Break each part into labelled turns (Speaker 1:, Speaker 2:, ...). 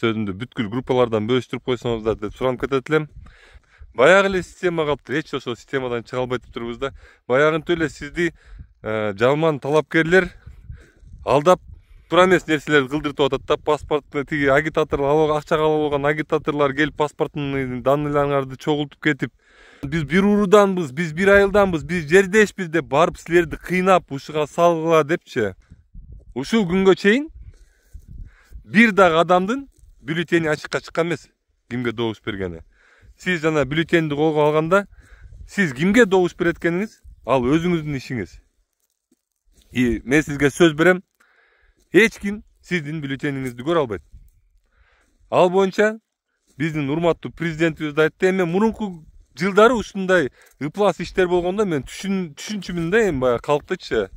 Speaker 1: сөзүмдү бүткүл группалардан бөлүштүрүп койсоңуздар деп суранып кетет элем. Баягы эле система калыптыр, эч ошол системадан чыга албай турбуз да. Баягынтип эле сизди жалман талапкерлер алдап туура эмес нерселерди кылдыртып атат да. Паспортну тиги агитатор акчага алып алган агитаторлор келип паспорттун данныйларыңарды чогултуп кетип, биз бир урууданбыз, биз бир айылданбыз, биз жердешпиз деп барып силерди кыйнап ушуга салгыла депчи. Ушул күнгө чейин бир дагы адамдын бюллетени ачыкка чыккан эмес, кимге добуш бергени. Сиз жана бюллетенди колго алганда, сиз кимге добуш береткениңиз, ал өзүңүздүн ишиңиз. Мен сизге сөз берем, эч ким сиздин бюллетениңизди көрө албайт. Ал боюнча биздин урматтуу президентибиз да айтты, эми мурунку жылдары ушундай ыплас иштер болгондо мен түшүнчүмүн да, эми баягы калктычы.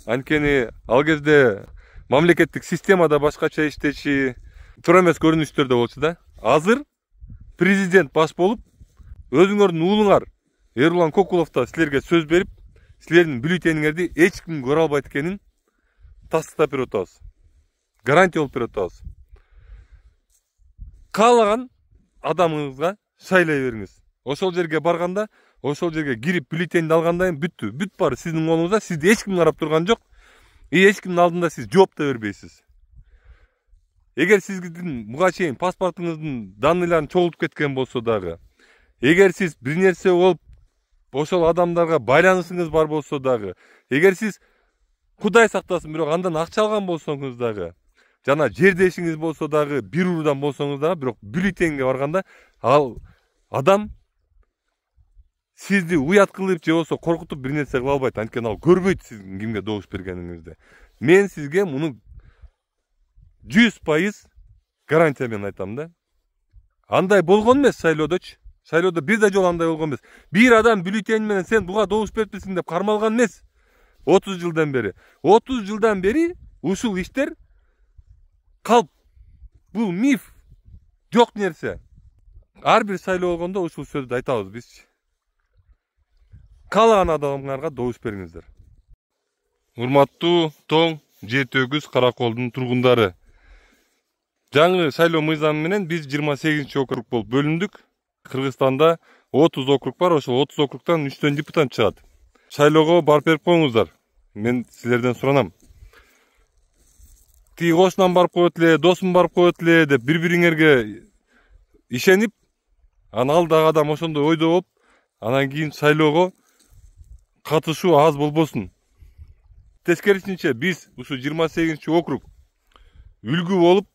Speaker 1: Анткени ал кезде мамлекеттик системада башкача иштечи, туура эмес көрүнүштөр да болчу да. Азыр президент баш болуп, өзүңөрдүн уулуңар Эрулан Кокулов да силерге сөз берип, силердин бюллетениңерди эч ким көрө албайт экенин тастыктап берип атабыз. Гарантия болуп берип атабыз. Каалаган адамыңызга шайлай бериңиз. Ошол жерге барганда, ошол жерге кирип бюллетенди алгандан кийин бүттү. Бүт баары сиздин колуңузда, сизди эч ким карап турган жок. Эч кимдин алдында сиз жооп да бербейсиз. Эгер сиздин буга чейин паспортуңуздун данныйларын чогултуп кеткен болсо дагы, эгер сиз бир нерсе болуп, ошол адамдарга байланышыңыз бар болсо дагы, эгер сиз Кудай сактасын, бирок андан акча алган болсоңуз дагы, жана жердешиңиз болсо дагы, бир уруудан болсоңуз дагы, бирок бюллетенге барганда ал адам сизди уят кылып же болбосо коркутуп бир нерсе кыла албайт. Анткени ал көрбөйт сиздин кимге добуш бергениңизди. Мен сизге муну 100% гарантия менен айтам да. Андай болгон эмес шайлоодочу. Шайлоодо бир да жолу андай болгон эмес. Бир адам бюллетени менен сен буга добуш берипсиң деп кармалган эмес. 30 жылдан бери. 30 жылдан бери ушул иштер калп. Бул миф. Жок нерсе. Ар бир шайлоо болгондо ушул сөздү айтабыз биз. Каалаган адамдарга добуш бериңиздер. Урматтуу Тоң, Жети Өгүз, Караколдун тургундары. Жаңы шайлоо мыйзамы менен биз 28 округ болуп бөлүндүк. Кыргызстанда 30 округ бар, ошол 30 округтан 3төн депутат чыгат. Шайлоого барып берип коюңуздар. Мен силерден суранам. Тиги кошунам барып коет эле, досум барып коет эле деп бири-бириңерге ишенип, анан алдагы адам ошондой ойдо болуп, анан кийин шайлоого катышуу аз болбосун. Тескерисинче биз ушу 28 округ үлгү болуп,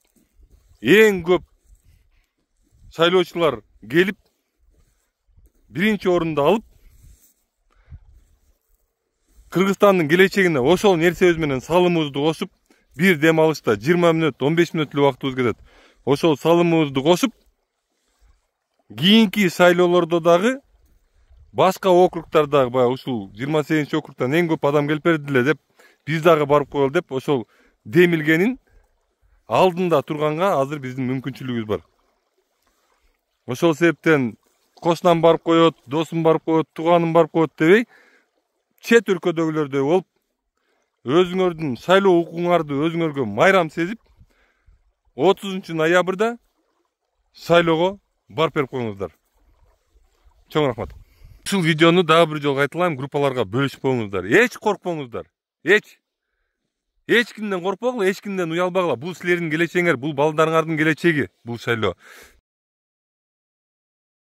Speaker 1: эң көп шайлоочулар келип, биринчи орунду алып, Кыргызстандын келечегине ошол нерсебиз менен салымыбызды кошуп, бир дем алышта 20 мүнөт, 15 мүнөт эле убактыбыз кетет. Ошол салымыбызды кошуп, кийинки шайлоолордо дагы башка округтардагы баягы ушул 28 округтан эң көп адам келип берди эле деп, биз дагы барып коелу деп, ошол демилгенин алдында турганга азыр биздин мүмкүнчүлүгүбүз бар. Ошол себептен кошунам барып коет, досум барып коет, тууганым барып коет дебей, чет өлкөдөгүлөрдөй болуп, өзүңөрдүн шайлоо укугуңарды өзүңөргө майрам сезип, 30 ноябрда шайлоого барып берип коюңуздар. Чоң рахмат. Ушул видеону дагы бир жолу кайталайм, группаларга бөлүшүп коюңуздар. Эч коркпоңуздар. Эч кимден коркпогула, эч кимден уялбагыла. Бул силердин келечегиңер, бул балдарыңардын келечеги, бул шайлоо.